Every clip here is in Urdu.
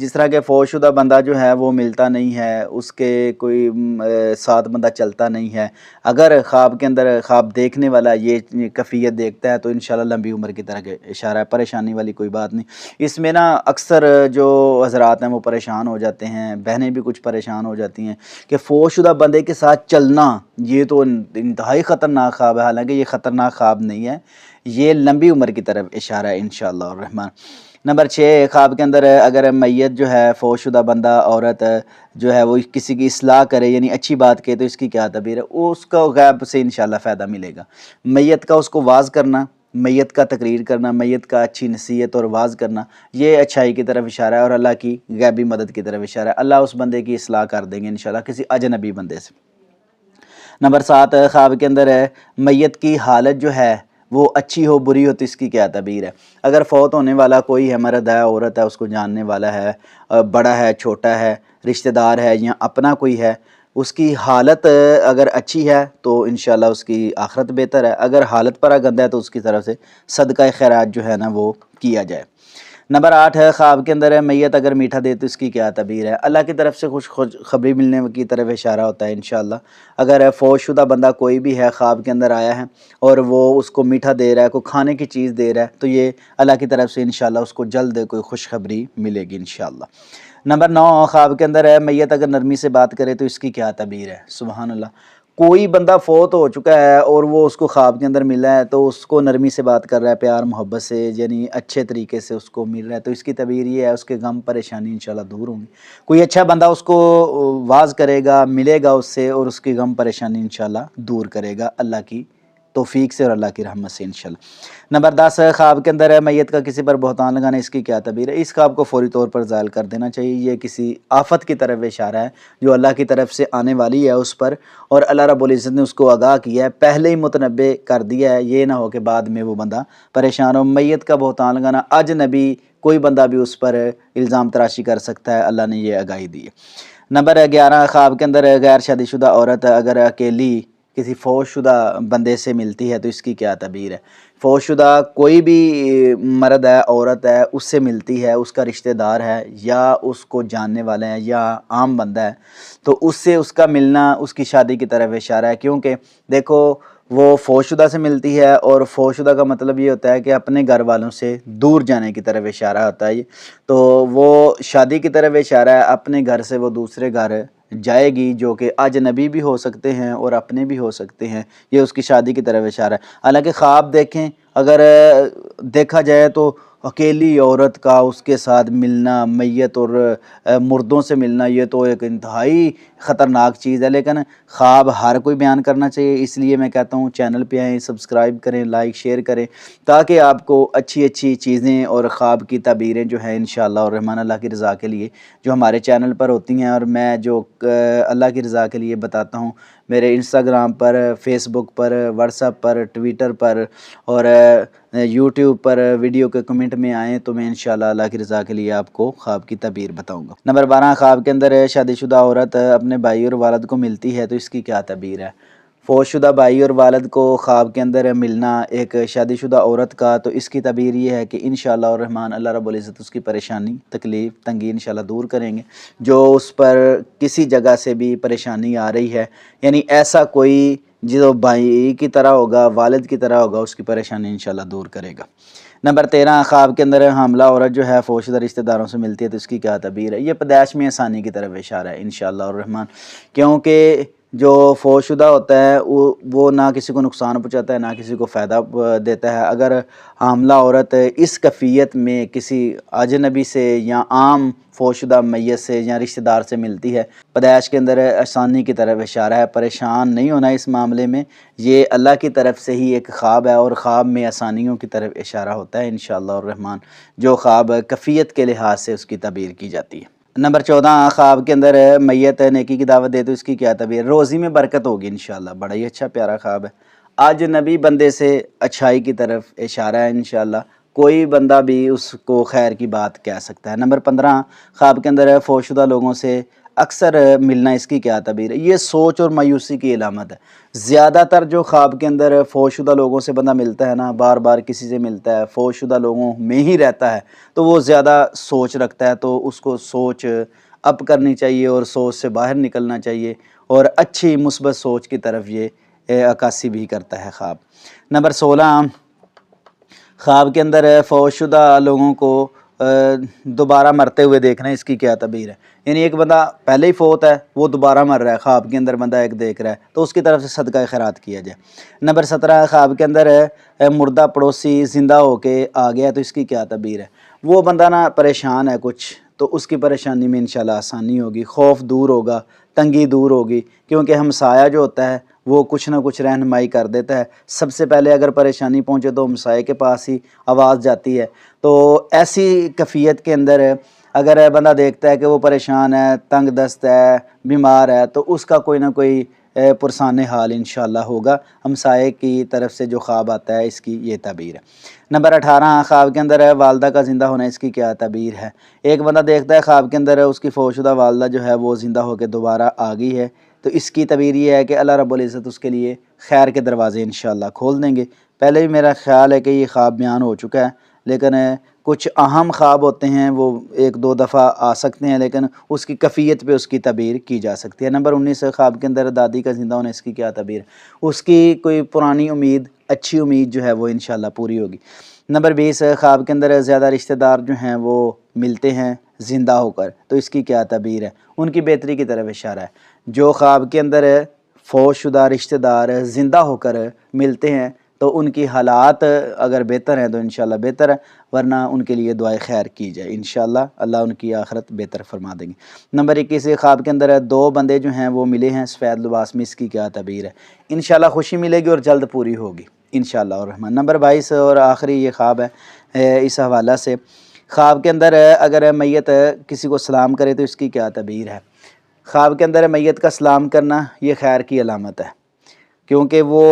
جس طرح کہ فوت شدہ بندہ جو ہے وہ ملتا نہیں ہے، اس کے کوئی ساتھ بندہ چلتا نہیں ہے، اگر خواب کے اندر خواب دیکھنے والا یہ کیفیت دیکھتا ہے تو انشاءاللہ لمبی عمر کی طرح اشارہ ہے، پریشانی والی کوئی بات نہیں۔ اس میں نا اکثر جو حضرات ہیں وہ پریشان ہو جاتے ہیں، بہنیں بھی کچھ پریشان ہو جاتی ہیں کہ فوت شدہ بندے کے ساتھ چلنا یہ تو انتہائی خطرناک خواب ہے، حالانکہ یہ خطرناک خواب نہیں ہے، یہ لمبی عمر کی طرف اشارہ ہے انشاءاللہ الرحمن۔ نمبر 6، خواب کے اندر اگر میت جو ہے فوت شدہ بندہ عورت جو ہے وہ کسی کی اصلاح کرے یعنی اچھی بات کہے تو اس کی کیا تعبیر ہے؟ اس کو غیب سے انشاءاللہ فائدہ ملے گا۔ میت کا اس کو واعظ کرنا، میت کا تقریر کرنا، میت کا اچھی نصیحت اور واعظ کرنا، یہ اچھائی کی طرف اشارہ ہے اور اللہ کی غیبی مدد کی طرف اشارہ ہے۔ اللہ اس بندے کی اصلاح کر دیں گے انشاءاللہ کسی اجنبی بندے سے۔ نمبر 7، خواب کے اندر میت کی حالت جو ہے وہ اچھی ہو بری ہو تو اس کی کیا تعبیر ہے؟ اگر فوت ہونے والا کوئی ہے، مرد ہے، عورت ہے، اس کو جاننے والا ہے، بڑا ہے، چھوٹا ہے، رشتہ دار ہے یا اپنا کوئی ہے، اس کی حالت اگر اچھی ہے تو انشاءاللہ اس کی آخرت بہتر ہے، اگر حالت پر گندہ ہے تو اس کی طرف سے صدقہ خیرات جو ہے نا وہ کیا جائے۔ نمبر 8 ہے، خواب کے اندر میت اگر میٹھا دے تو اس کی کیا تعبیر ہے؟ اللہ کی طرف سے خوشخبری ملنے کی طرف اشارہ ہوتا ہے انشاءاللہ۔ اگر فوت شدہ بندہ کوئی بھی ہے خواب کے اندر آیا ہے اور وہ اس کو میٹھا دے رہا ہے، کوئی کھانے کی چیز دے رہا ہے، تو یہ اللہ کی طرف سے انشاءاللہ اس کو جلد کوئی خوشخبری ملے گی انشاءاللہ۔ نمبر 9، خواب کے اندر میت اگر نرمی سے بات کرے تو اس کی کیا تعبیر ہے؟ سبحان اللہ، کوئی بندہ فوت ہو چکا ہے اور وہ اس کو خواب کے اندر ملا ہے تو اس کو نرمی سے بات کر رہا ہے، پیار محبت سے، یعنی اچھے طریقے سے اس کو مل رہا ہے، تو اس کی تعبیر یہ ہے اس کے غم پریشانی انشاءاللہ دور ہوں گی۔ کوئی اچھا بندہ اس کو واعظ کرے گا، ملے گا اس سے اور اس کی غم پریشانی انشاءاللہ دور کرے گا اللہ کی توفیق سے اور اللہ کی رحمت سے انشاءاللہ۔ نمبر 10، خواب کے اندر میت کا کسی پر بہتان لگانا، اس کی کیا تعبیر ہے؟ اس خواب کو فوری طور پر زائل کر دینا چاہیے، یہ کسی آفت کی طرف اشارہ ہے جو اللہ کی طرف سے آنے والی ہے اس پر، اور اللہ رب العزت نے اس کو آگاہ کیا ہے، پہلے ہی متنبع کر دیا ہے، یہ نہ ہو کہ بعد میں وہ بندہ پریشان ہو۔ میت کا بہتان لگانا، اجنبی کوئی بندہ بھی اس پر الزام تراشی کر سکتا ہے، اللہ نے یہ آگاہی دی ہے۔ نمبر 11، خواب کے اندر غیر شادی شدہ عورت اگر اکیلی کسی فوت شدہ بندے سے ملتی ہے تو اس کی کیا تعبیر ہے؟ فوت شدہ کوئی بھی مرد ہے، عورت ہے، اس سے ملتی ہے، اس کا رشتہ دار ہے یا اس کو جاننے والے ہیں یا عام بندہ ہے، تو اس سے اس کا ملنا اس کی شادی کی طرف اشارہ ہے، کیونکہ دیکھو وہ فوت شدہ سے ملتی ہے اور فوت شدہ کا مطلب یہ ہوتا ہے کہ اپنے گھر والوں سے دور جانے کی طرف اشارہ ہوتا ہے، تو وہ شادی کی طرف اشارہ ہے، اپنے گھر سے وہ دوسرے گھر جائے گی جو کہ اجنبی بھی ہو سکتے ہیں اور اپنے بھی ہو سکتے ہیں، یہ اس کی شادی کی طرف اشارہ ہے۔ حالانکہ خواب دیکھیں اگر دیکھا جائے تو اکیلی عورت کا اس کے ساتھ ملنا، میت اور مردوں سے ملنا، یہ تو ایک انتہائی خطرناک چیز ہے، لیکن خواب ہر کوئی بیان کرنا چاہیے، اس لیے میں کہتا ہوں چینل پہ آئیں، سبسکرائب کریں، لائک شیئر کریں، تاکہ آپ کو اچھی اچھی چیزیں اور خواب کی تعبیریں جو ہیں انشاءاللہ الرحمن اللہ کی رضا کے لیے جو ہمارے چینل پر ہوتی ہیں، اور میں جو اللہ کی رضا کے لیے بتاتا ہوں میرے انسٹاگرام پر، فیس بک پر، واٹس ایپ پر، ٹویٹر پر اور یوٹیوب پر ویڈیو کے کمنٹ میں آئیں تو میں انشاءاللہ اللہ کی رضا کے لیے آپ کو خواب کی تعبیر بتاؤں گا۔ نمبر 12، خواب کے اندر شادی شدہ عورت اپنے بھائی اور والد کو ملتی ہے تو اس کی کیا تعبیر ہے؟ فوت شدہ بھائی اور والد کو خواب کے اندر ملنا ایک شادی شدہ عورت کا، تو اس کی تعبیر یہ ہے کہ انشاءاللہ الرحمن اللہ رب العزت اس کی پریشانی، تکلیف، تنگی انشاءاللہ دور کریں گے، جو اس پر کسی جگہ سے بھی پریشانی آ رہی ہے، یعنی ایسا کوئی جو بھائی کی طرح ہوگا، والد کی طرح ہوگا، اس کی پریشانی انشاءاللہ دور کرے گا۔ نمبر 13، خواب کے اندر حاملہ عورت جو ہے فوت شدہ رشتہ داروں سے ملتی ہے تو اس کی کیا تعبیر ہے؟ یہ پیدائش میں آسانی کی طرف اشارہ ہے انشاءاللہ الرحمن، کیونکہ جو فوت شدہ ہوتا ہے وہ نہ کسی کو نقصان پہنچاتا ہے نہ کسی کو فائدہ دیتا ہے۔ اگر حاملہ عورت اس کیفیت میں کسی اجنبی سے یا عام فوت شدہ میت سے یا رشتہ دار سے ملتی ہے، پیدائش کے اندر آسانی کی طرف اشارہ ہے، پریشان نہیں ہونا اس معاملے میں، یہ اللہ کی طرف سے ہی ایک خواب ہے اور خواب میں آسانیوں کی طرف اشارہ ہوتا ہے انشاءاللہ الرحمن، جو خواب کیفیت کے لحاظ سے اس کی تعبیر کی جاتی ہے۔ نمبر 14، خواب کے اندر میت نیکی کی دعوت دے تو اس کی کیا تعبیر؟ روزی میں برکت ہوگی انشاءاللہ، بڑا ہی اچھا پیارا خواب ہے، آج نبی بندے سے اچھائی کی طرف اشارہ ہے انشاءاللہ، کوئی بندہ بھی اس کو خیر کی بات کہہ سکتا ہے۔ نمبر 15، خواب کے اندر فوت شدہ لوگوں سے اکثر ملنا اس کی کیا تعبیر ہے؟ یہ سوچ اور مایوسی کی علامت ہے۔ زیادہ تر جو خواب کے اندر فوت شدہ لوگوں سے بندہ ملتا ہے نا، بار بار کسی سے ملتا ہے، فوت شدہ لوگوں میں ہی رہتا ہے، تو وہ زیادہ سوچ رکھتا ہے، تو اس کو سوچ اپ کرنی چاہیے اور سوچ سے باہر نکلنا چاہیے، اور اچھی مثبت سوچ کی طرف یہ عکاسی بھی کرتا ہے خواب۔ نمبر 16، خواب کے اندر فوت شدہ لوگوں کو دوبارہ مرتے ہوئے دیکھنا، اس کی کیا تعبیر ہے؟ یعنی ایک بندہ پہلے ہی فوت ہے، وہ دوبارہ مر رہا ہے، خواب کے اندر بندہ ایک دیکھ رہا ہے، تو اس کی طرف سے صدقہ خیرات کیا جائے۔ نمبر 17، خواب کے اندر مردہ پڑوسی زندہ ہو کے آ گیا، تو اس کی کیا تعبیر ہے؟ وہ بندہ نا پریشان ہے کچھ، تو اس کی پریشانی میں انشاءاللہ آسانی ہوگی، خوف دور ہوگا، تنگی دور ہوگی، کیونکہ ہمسایہ جو ہوتا ہے وہ کچھ نہ کچھ رہنمائی کر دیتا ہے۔ سب سے پہلے اگر پریشانی پہنچے تو ہمسائے کے پاس ہی آواز جاتی ہے۔ تو ایسی کیفیت کے اندر اگر بندہ دیکھتا ہے کہ وہ پریشان ہے، تنگ دست ہے، بیمار ہے، تو اس کا کوئی نہ کوئی پرسان حال انشاءاللہ ہوگا۔ ہمسائے کی طرف سے جو خواب آتا ہے، اس کی یہ تعبیر ہے۔ نمبر 18، خواب کے اندر والدہ کا زندہ ہونا، اس کی کیا تعبیر ہے؟ ایک بندہ دیکھتا ہے خواب کے اندر اس کی فوت شدہ والدہ جو ہے وہ زندہ ہو کے دوبارہ آ گئی ہے، تو اس کی تعبیر یہ ہے کہ اللہ رب العزت اس کے لیے خیر کے دروازے انشاءاللہ کھول دیں گے۔ پہلے بھی میرا خیال ہے کہ یہ خواب بیان ہو چکا ہے، لیکن کچھ اہم خواب ہوتے ہیں وہ ایک دو دفعہ آ سکتے ہیں، لیکن اس کی کیفیت پہ اس کی تعبیر کی جا سکتی ہے۔ نمبر 19، خواب کے اندر دادی کا زندہ ہونا، اس کی کیا تعبیر ہے؟ اس کی کوئی پرانی امید، اچھی امید جو ہے وہ انشاءاللہ پوری ہوگی۔ نمبر 20، خواب کے اندر زیادہ رشتہ دار جو ہیں وہ ملتے ہیں زندہ ہو کر، تو اس کی کیا تعبیر ہے؟ ان کی بہتری کی طرف اشارہ ہے۔ جو خواب کے اندر فوت شدہ رشتہ دار زندہ ہو کر ملتے ہیں تو ان کی حالات اگر بہتر ہیں تو انشاءاللہ بہتر ہے، ورنہ ان کے لیے دعائے خیر کی جائے، انشاءاللہ اللہ ان کی آخرت بہتر فرما دیں گے۔ نمبر 21، خواب کے اندر دو بندے جو ہیں وہ ملے ہیں سفید لباس میں، اس کی کیا تعبیر ہے؟ انشاءاللہ خوشی ملے گی اور جلد پوری ہوگی انشاءاللہ الرحمن۔ نمبر 22 اور آخری یہ خواب ہے اس حوالہ سے، خواب کے اندر اگر میت کسی کو سلام کرے تو اس کی کیا تعبیر ہے؟ خواب کے اندر میت کا سلام کرنا یہ خیر کی علامت ہے، کیونکہ وہ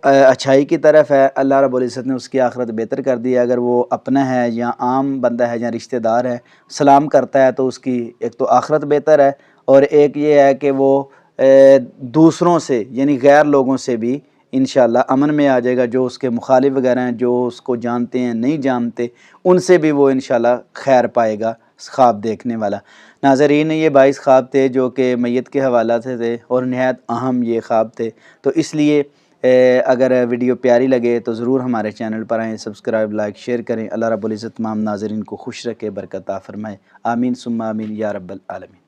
اچھائی کی طرف ہے، اللہ رب العزت نے اس کی آخرت بہتر کر دی ہے۔ اگر وہ اپنا ہے یا عام بندہ ہے یا رشتہ دار ہے، سلام کرتا ہے تو اس کی ایک تو آخرت بہتر ہے، اور ایک یہ ہے کہ وہ دوسروں سے یعنی غیر لوگوں سے بھی انشاءاللہ امن میں آ جائے گا، جو اس کے مخالف وغیرہ ہیں، جو اس کو جانتے ہیں نہیں جانتے، ان سے بھی وہ انشاءاللہ خیر پائے گا خواب دیکھنے والا۔ ناظرین، یہ 22 خواب تھے جو کہ میت کے حوالہ سے تھے اور نہایت اہم یہ خواب تھے، تو اس لیے اگر ویڈیو پیاری لگے تو ضرور ہمارے چینل پر آئیں، سبسکرائب، لائک، شیئر کریں۔ اللہ رب العزت تمام ناظرین کو خوش رکھے، برکت عطا فرمائے، آمین ثم آمین یا رب العالمین۔